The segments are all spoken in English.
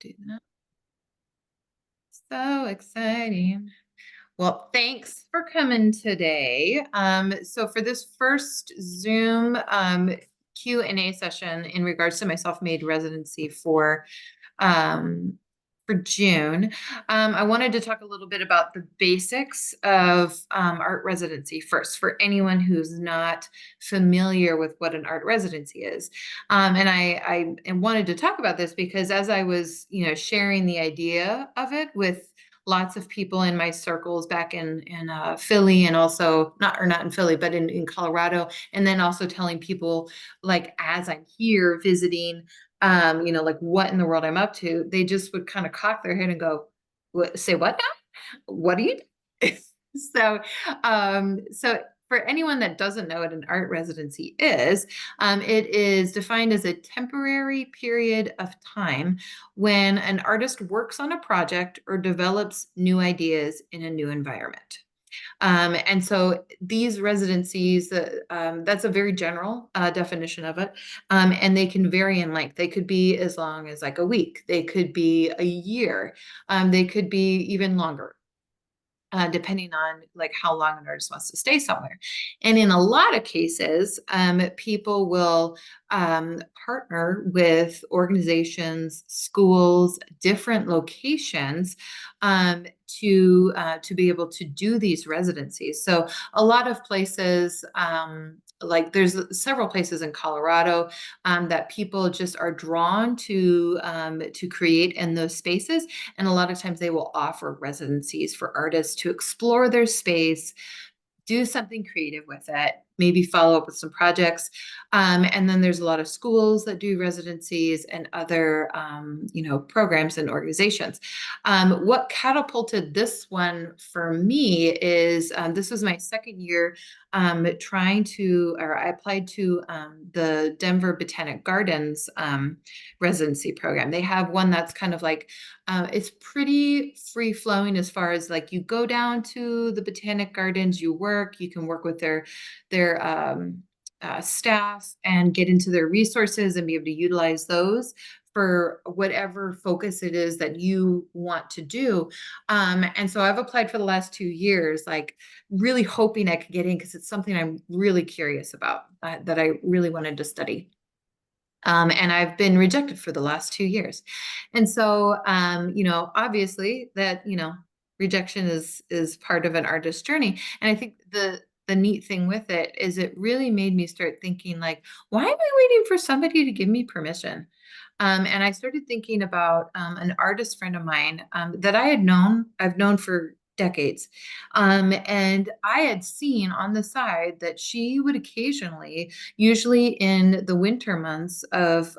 do that. So exciting. Well, thanks for coming today. So for this first Zoom Q&A session in regards to my self-made residency um, for June, I wanted to talk a little bit about the basics of art residency first for anyone who's not familiar with what an art residency is. And I wanted to talk about this because as I was, sharing the idea of it with lots of people in my circles back in Philly, and also not in Philly, but in Colorado, and then also telling people like as I'm here visiting, like what in the world I'm up to, they just would kind of cock their head and go, Say what now? What are you doing?" So for anyone that doesn't know what an art residency is, it is defined as a temporary period of time when an artist works on a project or develops new ideas in a new environment. And so these residencies, that's a very general definition of it. And they can vary in length. They could be as long as like a week. They could be a year. They could be even longer. Depending on like how long an artist wants to stay somewhere. And in a lot of cases, people will partner with organizations, schools, different locations to be able to do these residencies. So a lot of places, like there's several places in Colorado that people just are drawn to create in those spaces, and a lot of times they will offer residencies for artists to explore their space, do something creative with it, maybe follow up with some projects. And then there's a lot of schools that do residencies and other, programs and organizations. What catapulted this one for me is this was my second year I applied to the Denver Botanic Gardens residency program. They have one that's kind of like, it's pretty free flowing as far as like you go down to the Botanic Gardens, you can work with their staff and get into their resources and be able to utilize those for whatever focus it is that you want to do. And so I've applied for the last 2 years, like really hoping I could get in because it's something I'm really curious about, that I really wanted to study. And I've been rejected for the last 2 years. And so, obviously that, rejection is part of an artist's journey. And I think the neat thing with it is it really made me start thinking like, why am I waiting for somebody to give me permission? And I started thinking about an artist friend of mine that I've known for decades. And I had seen on the side that she would occasionally, usually in the winter months of,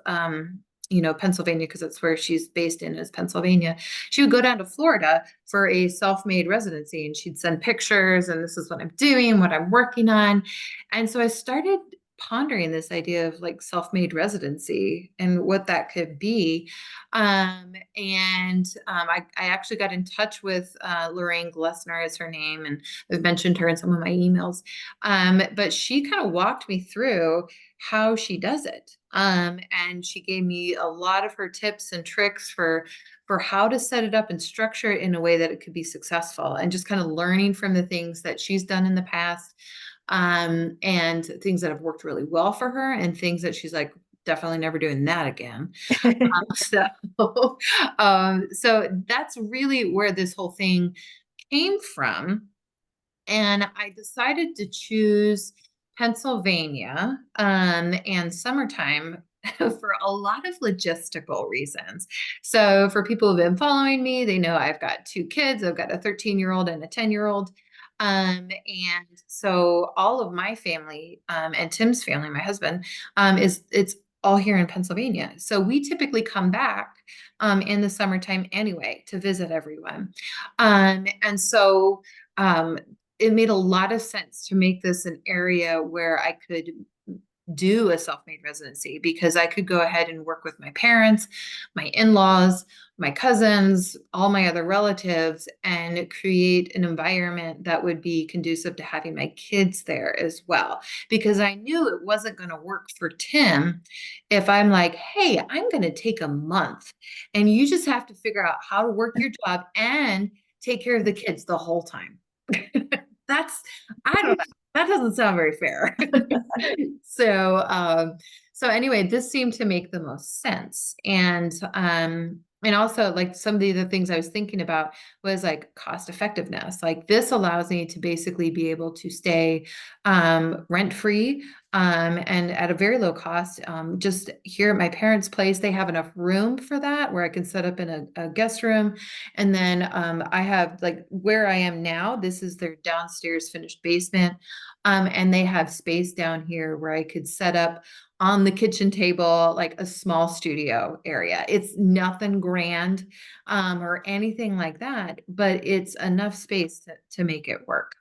Pennsylvania, because that's where she's based in, is Pennsylvania. She would go down to Florida for a self-made residency, and she'd send pictures, and this is what I'm doing, what I'm working on. And so I started pondering this idea of like self-made residency and what that could be. I actually got in touch with Lorraine Glessner is her name, and I've mentioned her in some of my emails. But she kind of walked me through how she does it. And she gave me a lot of her tips and tricks for how to set it up and structure it in a way that it could be successful, and just kind of learning from the things that she's done in the past, and things that have worked really well for her, and things that she's like, definitely never doing that again. So, so that's really where this whole thing came from. And I decided to choose Pennsylvania, and summertime for a lot of logistical reasons. So for people who've been following me, they know I've got two kids. I've got a 13-year-old and a 10-year-old. And so all of my family, and Tim's family, my husband, it's all here in Pennsylvania. So we typically come back in the summertime anyway to visit everyone. And so it made a lot of sense to make this an area where I could do a self-made residency because I could go ahead and work with my parents, my in-laws, my cousins, all my other relatives, and create an environment that would be conducive to having my kids there as well. Because I knew it wasn't going to work for Tim if I'm like, hey, I'm going to take a month and you just have to figure out how to work your job and take care of the kids the whole time. That's, I don't know. That doesn't sound very fair. So, so anyway, this seemed to make the most sense. And also like some of the other things I was thinking about was like cost effectiveness. Like this allows me to basically be able to stay rent free and at a very low cost. Just here at my parents' place, they have enough room for that where I can set up in a guest room. And then I have like where I am now, this is their downstairs finished basement. And they have space down here where I could set up on the kitchen table, like a small studio area. It's nothing grand or anything like that, but it's enough space to make it work.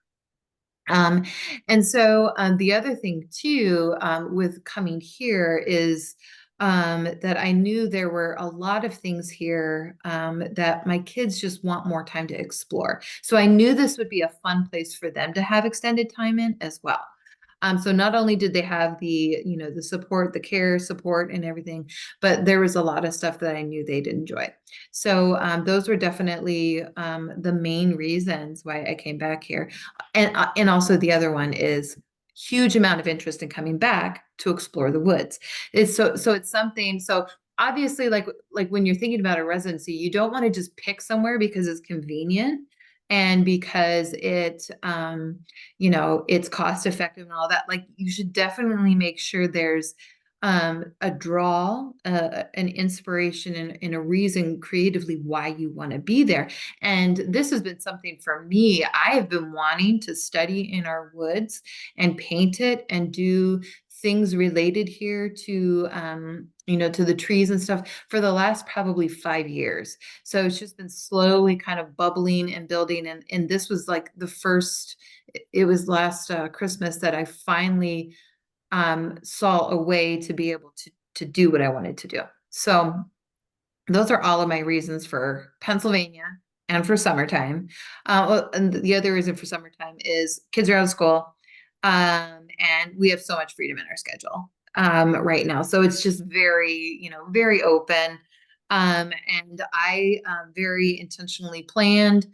Um, and so the other thing too, with coming here is that I knew there were a lot of things here that my kids just want more time to explore. So I knew this would be a fun place for them to have extended time in as well. So not only did they have the, you know, the support, the care support and everything, but there was a lot of stuff that I knew they'd enjoy. So those were definitely the main reasons why I came back here. And also the other one is huge amount of interest in coming back to explore the woods. So it's something, so obviously like when you're thinking about a residency, you don't want to just pick somewhere because it's convenient and because you know, it's cost effective and all that. Like you should definitely make sure there's a draw, an inspiration, and a reason creatively why you want to be there. And this has been something for me. I have been wanting to study in our woods and paint it and do things related here to you know, to the trees and stuff for the last probably 5 years. So it's just been slowly kind of bubbling and building. And this was like the first, it was last Christmas that I finally saw a way to be able to do what I wanted to do. So those are all of my reasons for Pennsylvania and for summertime. Well, and the other reason for summertime is kids are out of school, and we have so much freedom in our schedule right now. So it's just very, you know, very open. And I very intentionally planned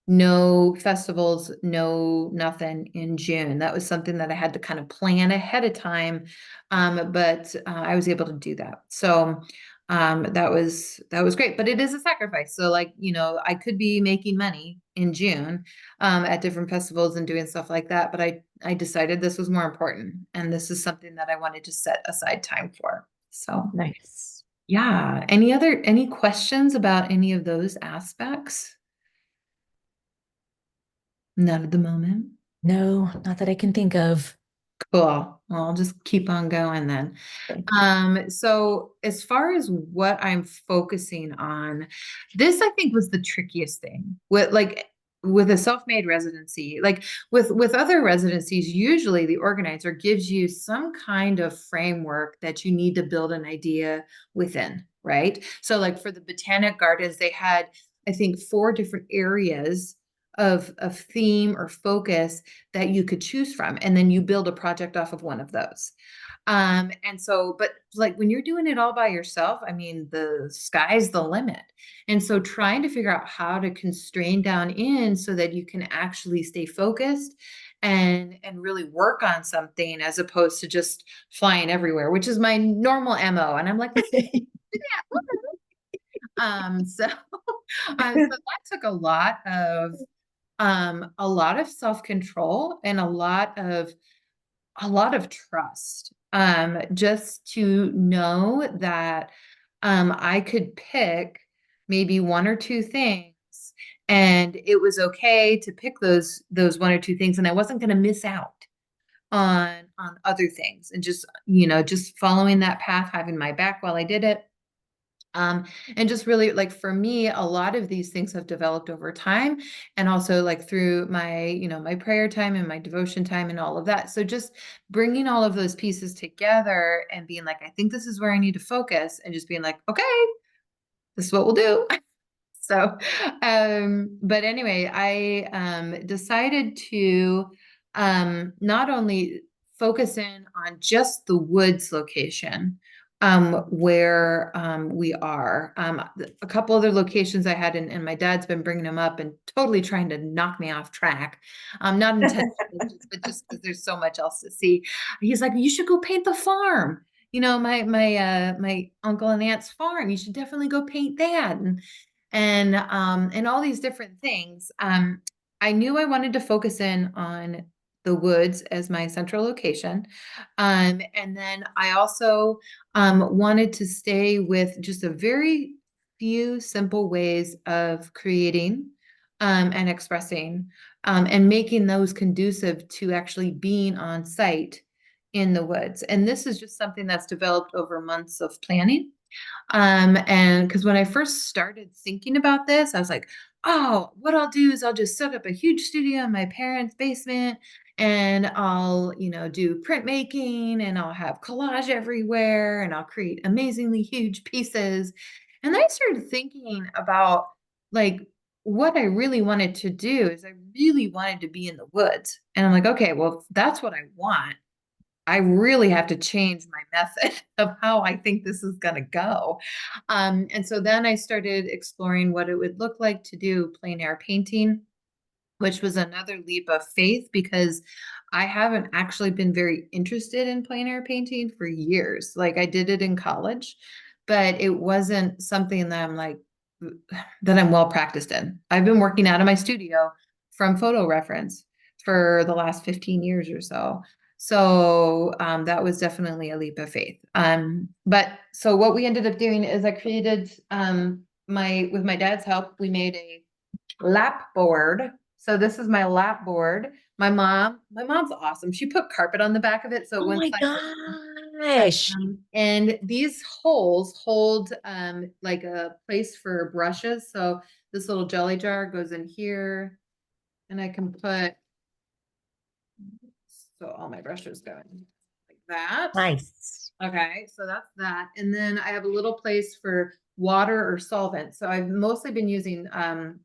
no festivals, no nothing in June. That was something that I had to kind of plan ahead of time, but I was able to do that. So that was great, but it is a sacrifice. So like, you know, I could be making money in June at different festivals and doing stuff like that, but I decided this was more important and this is something that I wanted to set aside time for. So Nice. yeah, any questions about any of those aspects? None at the moment. No, not that I can think of. Cool. Well, I'll just keep on going then. Okay. So as far as what I'm focusing on, this I think was the trickiest thing with a self-made residency. Like with other residencies, usually the organizer gives you some kind of framework that you need to build an idea within, right? So like for the Botanic Gardens, they had, I think, 4 different areas of theme or focus that you could choose from, and then you build a project off of one of those. And so, but like when you're doing it all by yourself, I mean, the sky's the limit. And so trying to figure out how to constrain down in so that you can actually stay focused and really work on something as opposed to just flying everywhere, which is my normal MO. And I'm like, let's do that. So so that took a lot of self-control and a lot of trust, just to know that I could pick maybe 1 or 2 things and it was okay to pick those 1 or 2 things and I wasn't going to miss out on other things and just, you know, just following that path, having my back while I did it. Um, and just really like for me, a lot of these things have developed over time and also like through my, my prayer time and my devotion time and all of that. So just bringing all of those pieces together and being like, I think this is where I need to focus and just being like, okay, this is what we'll do. So, but anyway, I decided to not only focus in on just the woods location where we are. A couple other locations I had, and my dad's been bringing them up and totally trying to knock me off track. Not intentionally, but just because there's so much else to see. He's like, you should go paint the farm. My uncle and aunt's farm. You should definitely go paint that. And all these different things. I knew I wanted to focus in on the woods as my central location. And then I also wanted to stay with just a very few simple ways of creating and expressing and making those conducive to actually being on site in the woods. And this is just something that's developed over months of planning. And because when I first started thinking about this, I was like, oh, what I'll do is I'll just set up a huge studio in my parents' basement and I'll, do printmaking and I'll have collage everywhere and I'll create amazingly huge pieces. And then I started thinking about like what I really wanted to do is I really wanted to be in the woods. And I'm like, okay, well, if that's what I want. I really have to change my method of how I think this is going to go. And so then I started exploring what it would look like to do plein air painting, which was another leap of faith because I haven't actually been very interested in plein air painting for years. Like I did it in college, but it wasn't something that I'm like, that I'm well practiced in. I've been working out of my studio from photo reference for the last 15 years or so. So that was definitely a leap of faith. But so what we ended up doing is I created with my dad's help, we made a lap board. So this is my lap board. My mom's awesome. She put carpet on the back of it, so it Oh went my sideways. gosh. And these holes hold like a place for brushes. So this little jelly jar goes in here, and I can put so all my brushes go in like that. Nice. Okay, so that's that. And then I have a little place for water or solvent. So I've mostly been using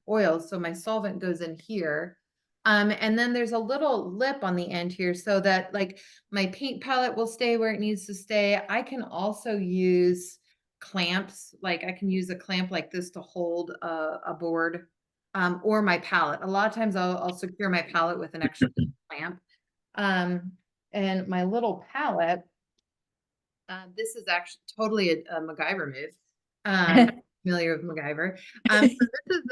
oils. So my solvent goes in here. And then there's a little lip on the end here so that like my paint palette will stay where it needs to stay. I can also use clamps. Like I can use a clamp like this to hold a board or my palette. A lot of times I'll secure my palette with an extra clamp. Um, and my little palette this is actually totally a MacGyver move. Familiar with MacGyver. So this is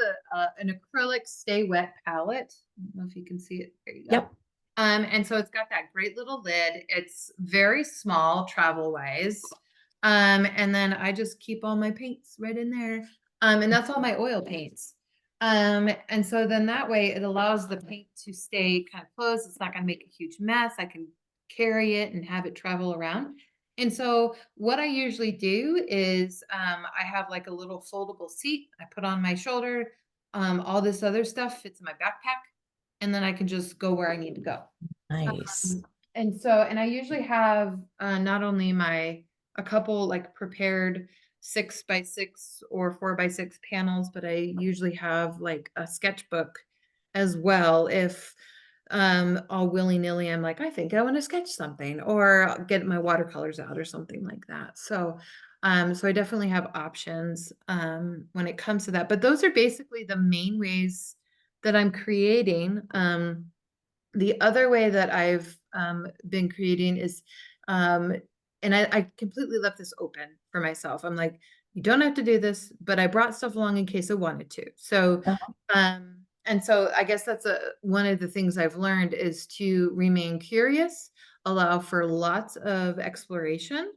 an acrylic stay wet palette. I don't know if you can see it. There you go. Yep. And so it's got that great little lid. It's very small travel wise. And then I just keep all my paints right in there. And that's all my oil paints. And so then that way it allows the paint to stay kind of closed. It's not going to make a huge mess. I can carry it and have it travel around. And so what I usually do is I have like a little foldable seat I put on my shoulder. All this other stuff fits in my backpack, and then I can just go where I need to go. Nice. And I usually have not only a couple like prepared 6x6 or 4x6 panels, but I usually have like a sketchbook as well. If all willy-nilly, I'm like, I think I want to sketch something or I'll get my watercolors out or something like that. So I definitely have options when it comes to that. But those are basically the main ways that I'm creating. The other way that I've been creating is, um, and I completely left this open for myself. I'm like, you don't have to do this, but I brought stuff along in case I wanted to. So, Uh-huh. and so I guess that's one of the things I've learned is to remain curious, allow for lots of exploration,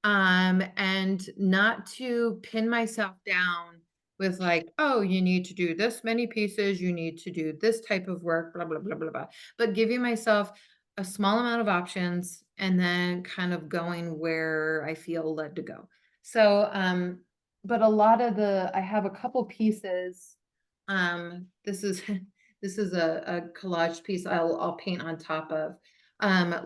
and not to pin myself down with like, oh, you need to do this many pieces, you need to do this type of work, blah, blah, blah, blah, blah. But giving myself a small amount of options and then kind of going where I feel led to go. So but a lot of I have a couple pieces. This is this is a collage piece I'll paint on top of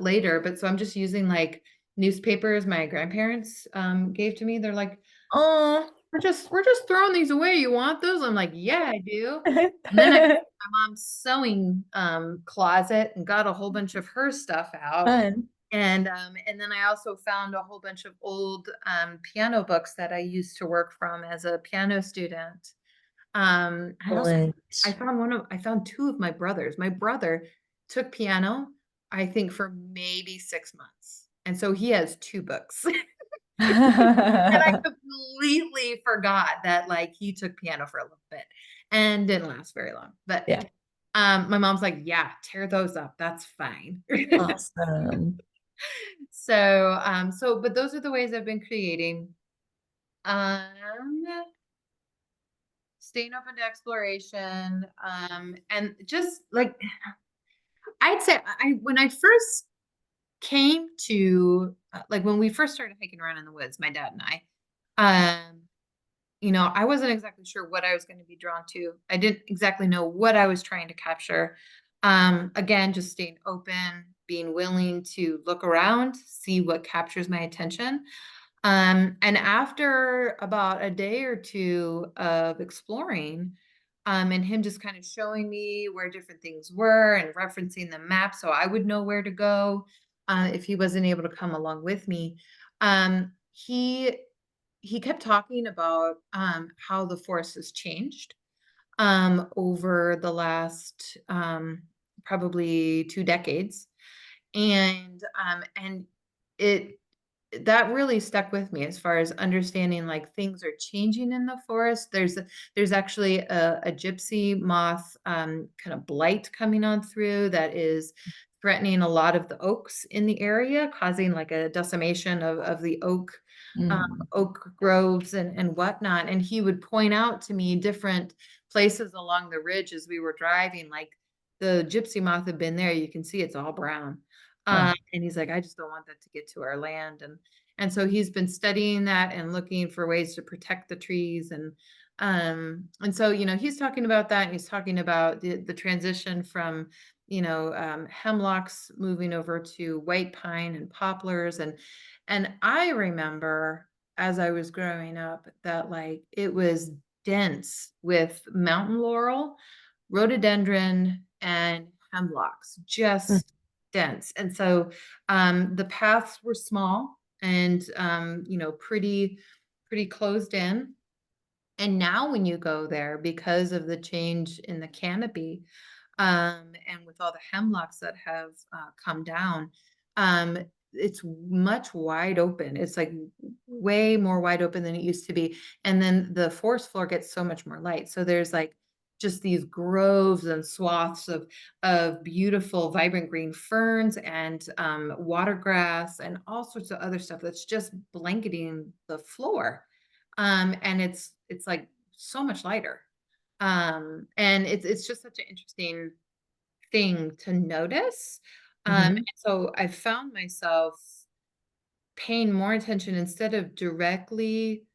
later. But so I'm just using like newspapers my grandparents gave to me. They're like, Oh. we're just throwing these away. You want those? I'm like, yeah, I do. And then I got my mom's sewing closet and got a whole bunch of her stuff out. Fun. And then I also found a whole bunch of old piano books that I used to work from as a piano student. I also Excellent. I found two of my brothers. My brother took piano, I think, for maybe 6 months. And so he has two books. And I completely forgot that like he took piano for a little bit and didn't last very long. But Yeah. my mom's like, yeah, tear those up. That's fine. Awesome. But those are the ways I've been creating. Um, Staying open to exploration. And just like I'd say when I first came to like when we first started hiking around in the woods, my dad and um, I wasn't exactly sure what I was going to be drawn to. I didn't exactly know what I was trying to capture. Again, just staying open, being willing to look around, see what captures my attention. And after about a day or two of exploring, and him just kind of showing me where different things were and referencing the map so I would know where to go, if he wasn't able to come along with me. He kept talking about how the forest has changed over the last probably 2 decades, and it that really stuck with me as far as understanding like things are changing in the forest. There's actually a gypsy moth kind of blight coming on through that is threatening a lot of the oaks in the area, causing like a decimation of the Mm. oak groves and whatnot. And he would point out to me different places along the ridge as we were driving, like the gypsy moth had been there. You can see it's all brown. Oh, And he's like, I just don't want that to get to our land. And so he's been studying that and looking for ways to protect the trees. And so, he's talking about that. And he's talking about the transition from, hemlocks moving over to white pine and poplars. And I remember as I was growing up that like it was dense with mountain laurel, rhododendron, and hemlocks, mm, just dense. And so the paths were small and pretty closed in. And now when you go there, because of the change in the canopy, and with all the hemlocks that have come down, um, it's much wide open. It's like way more wide open than it used to be. And then the forest floor gets so much more light. So there's like just these groves and swaths of beautiful, vibrant green ferns and watergrass and all sorts of other stuff that's just blanketing the floor. And it's like so much lighter. And it's just such an interesting thing to notice. mhm, And so I found myself paying more attention instead of directly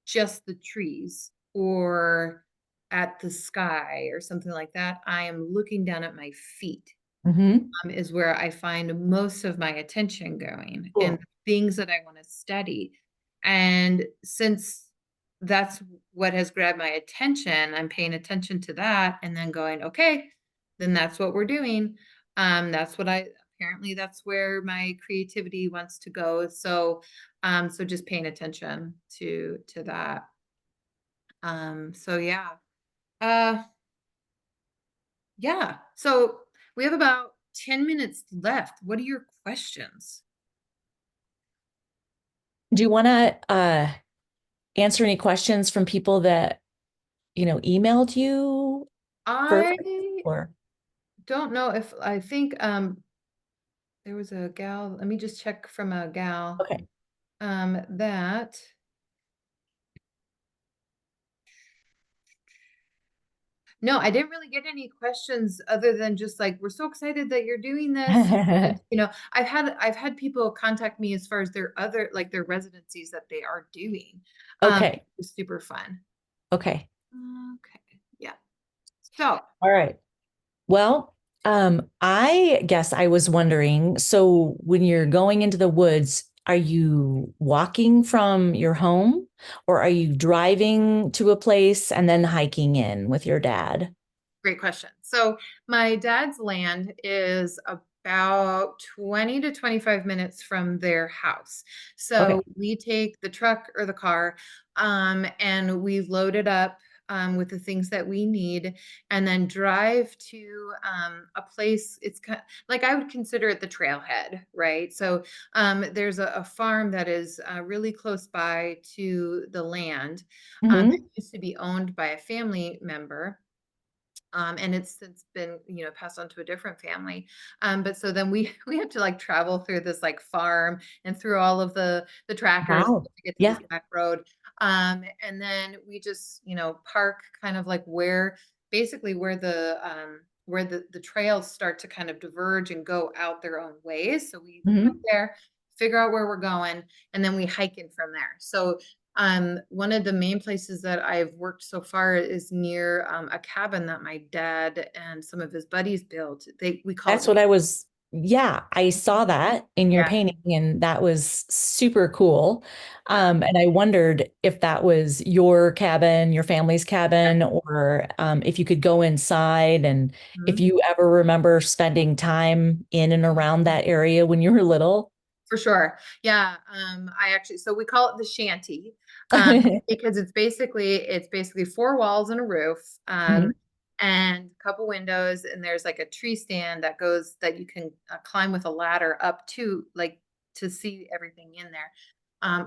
just the trees or at the sky or something like that. I am looking down at my feet, mhm. is where I find most of my attention going and Cool. things that I want to study. And since that's what has grabbed my attention, I'm paying attention to that and then going, okay, then that's what we're doing. That's what apparently that's where my creativity wants to go. So just paying attention to that. So yeah. Uh, yeah. So we have about 10 minutes left. What are your questions? Do you want to answer any questions from people that, emailed you first I or don't know if I think there was a gal, let me just check from a gal okay. that No, I didn't really get any questions other than just like, we're so excited that you're doing this. And, I've had people contact me as far as their other like their residencies that they are doing. Okay. It's super fun. Okay. Okay. Yeah. So All right. Well, I guess I was wondering, so when you're going into the woods, are you walking from your home or are you driving to a place and then hiking in with your dad? great question. So my dad's land is about 20 to 25 minutes from their house. So Okay. we take the truck or the car, and we load it up with the things that we need and then drive to a place. It's kind like I would consider it the trailhead, right? So there's a farm that is really close by to the land. It Hmm. used to be owned by a family member, and it's since been, passed on to a different family. But so then we we had to like travel through this like farm and through all of the trackers Wow. to get to this Yeah. back road. And then we just, park kind of like where basically where the trails start to kind of diverge and go out their own ways. So we get Hmm. there, figure out where we're going, and then we hike in from there. So one of the main places that I've worked so far is near a cabin that my dad and some of his buddies built. We call That's it. what I was, yeah, I saw that in your Yeah. painting and that was super cool. Yeah. And I wondered if that was your cabin, your family's Yeah. cabin, or if you could go inside and if Mhm. you ever remember spending time in and around that area when you were little. For sure. Yeah. I actually, so we call it the shanty, because it's basically four walls and a roof, Mhm. and a couple windows, and there's like a tree stand that you can climb with a ladder up to, like, to see everything in there,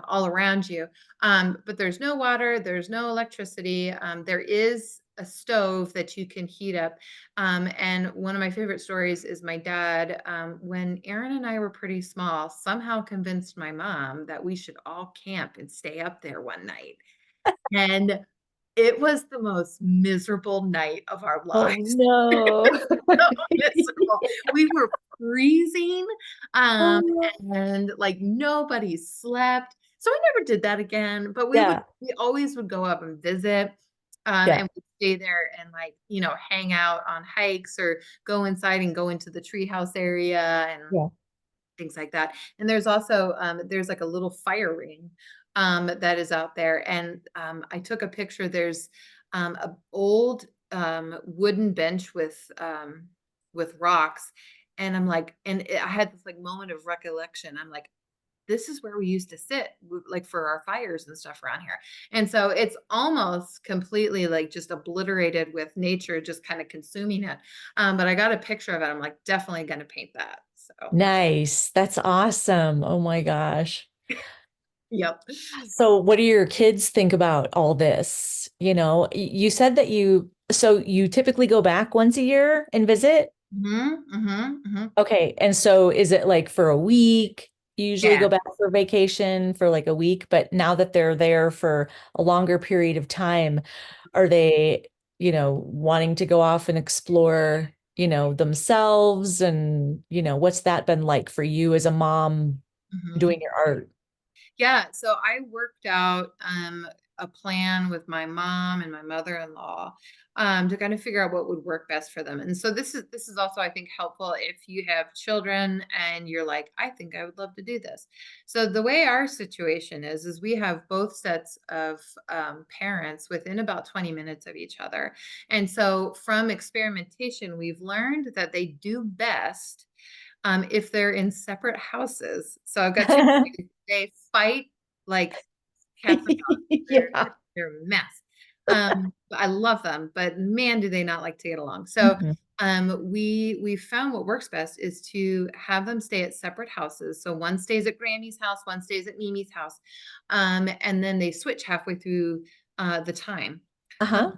all around you. But there's no water, there's no electricity. There is a stove that you can heat up. And one of my favorite stories is my dad, when Aaron and I were pretty small, somehow convinced my mom that we should all camp and stay up there one night. And it was the most miserable night of our Oh lives. no. So miserable. We were freezing, um, Oh, and like nobody slept. So I never did that again, but yeah, we always would go up and visit, yeah, and we'd stay there and like, hang out on hikes or go inside and go into the treehouse area and yeah. things like that. And there's also there's like a little fire ring that is out there. And I took a picture. There's a old wooden bench with rocks. And I'm like, I had this like moment of recollection. I'm like, this is where we used to sit like for our fires and stuff around here. And so it's almost completely like just obliterated with nature just kind of consuming it. But I got a picture of it. I'm like, definitely going to paint that. So Nice. That's awesome. Oh my gosh. yep. So what do your kids think about all this? You said that so you typically go back once a year and visit? Hmm. Hmm. Hmm. Okay. And so is it like for a week? You usually Yeah. go back for vacation for like a week, but now that they're there for a longer period of time, are they, wanting to go off and explore, themselves? And, what's that been like for you as a mom Hmm. doing your art? Yeah, so I worked out a plan with my mom and my mother-in-law, to kind of figure out what would work best for them. And so this is also, I think, helpful if you have children and you're like, I think I would love to do this. So the way our situation is we have both sets of parents within about 20 minutes of each other. And so from experimentation, we've learned that they do best if they're in separate houses. So I've got two boys, they fight like cats and dogs. Yeah. They're a mess. But I love them, but man, do they not like to get along. So Mhm. we found what works best is to have them stay at separate houses. So one stays at Grammy's house, one stays at Mimi's house, and then they switch halfway through the time. Um, Uh-huh.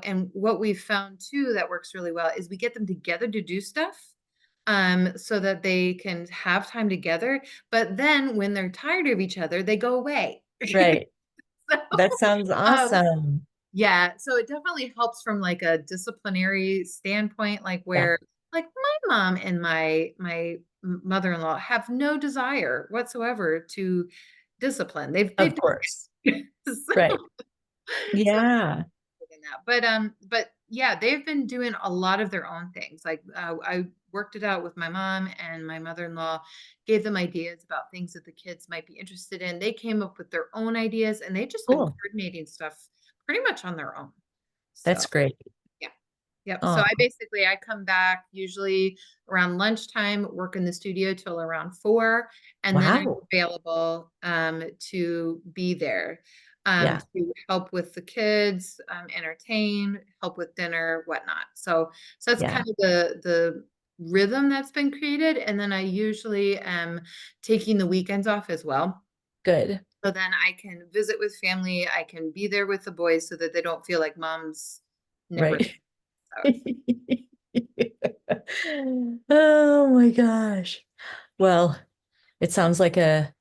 and what we've found too that works really well is we get them together to do stuff, so that they can have time together. But then when they're tired of each other, they go away. Right. So, That sounds um, awesome. Yeah, so it definitely helps from like a disciplinary standpoint, like Yeah, where like my mom and my mother-in-law have no desire whatsoever to discipline. They've of course. so, Right. so Yeah. in that. But yeah, they've been doing a lot of their own things. Like I worked it out with my mom and my mother-in-law, gave them ideas about things that the kids might be interested in. They came up with their own ideas and they've just been Cool. coordinating stuff pretty much on their own. So That's great. yeah. Yep. So Oh, I come back usually around lunchtime, work in the studio till around 4, and then I'm wow. available to be there Yeah, to help with the kids, entertain, help with dinner, whatnot. So that's yeah. kind of the rhythm that's been created. And then I usually am taking the weekends off as well. Good. So then I can visit with family. I can be there with the boys so that they don't feel like mom's never. Right. Oh my gosh. Well, it sounds like a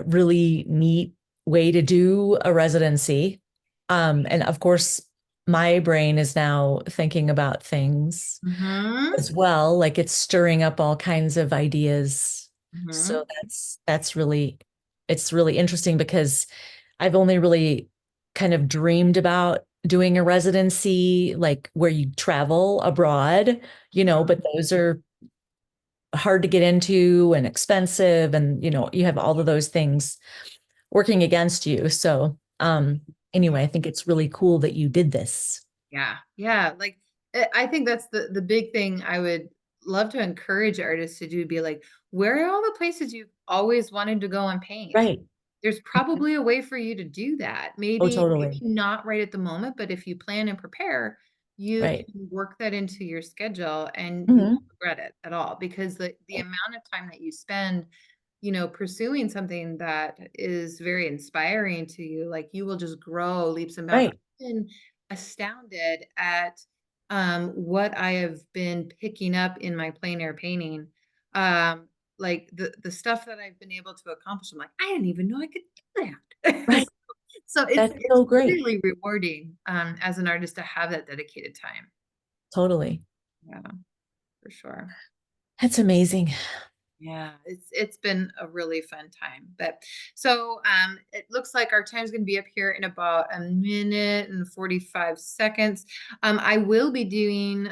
really neat way to do a residency. And of course, my brain is now thinking about things Mm-hmm. as well, like it's stirring up all kinds of ideas. Mm-hmm. So that's really it's really interesting because I've only really kind of dreamed about doing a residency like where you travel abroad, but those are hard to get into and expensive and you have all of those things working against you. So, anyway, I think it's really cool that you did this. Yeah. Yeah. Like I think that's the big thing I would love to encourage artists to do, be like, where are all the places you've always wanted to go and paint? Right. There's probably a way for you to do that. Oh, Maybe totally. not right at the moment, but if you plan and prepare, you Right. can work that into your schedule and you won't Mhm. regret it at all because the amount of time that you spend, pursuing something that is very inspiring to you, like you will just grow leaps and bounds. Right. I've been astounded at what I have been picking up in my plein air painting. Um, like the stuff that I've been able to accomplish. I'm like, I didn't even know I could do that. Right. So it's That's it's so great. really rewarding as an artist to have that dedicated time. Totally. Yeah, for sure. That's amazing. Yeah, it's been a really fun time. But so it looks like our time's going to be up here in about a minute and 45 seconds. I will be doing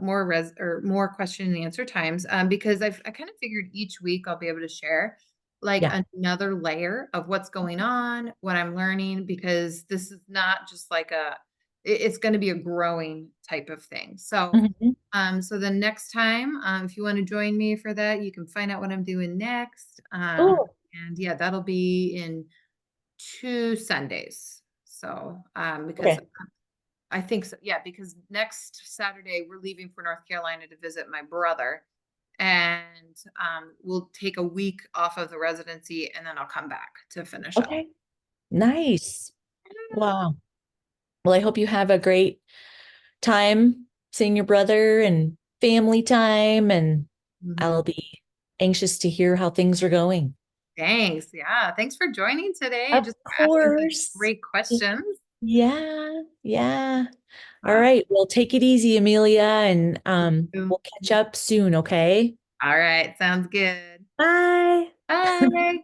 more question and answer times because I kind of figured each week I'll be able to share like Yeah. another layer of what's going on, what I'm learning, because this is not just like it's going to be a growing type of thing. Mhm. So the next time, if you want to join me for that, you can find out what I'm doing next. Oh, And yeah, that'll be in 2 Sundays. So, because okay. I think so, yeah, because next Saturday we're leaving for North Carolina to visit my brother, and we'll take a week off of the residency, and then I'll come back to finish up. Okay. Nice. Wow. Well, I hope you have a great time seeing your brother and family time, and Mhm. I'll be anxious to hear how things are going. Thanks. Yeah, thanks for joining today and Of just for asking such course. great questions. Yeah. Yeah. All Uh, right. Well, take it easy, Amelia, and we'll catch up soon, okay? All right, sounds good. Bye. Bye.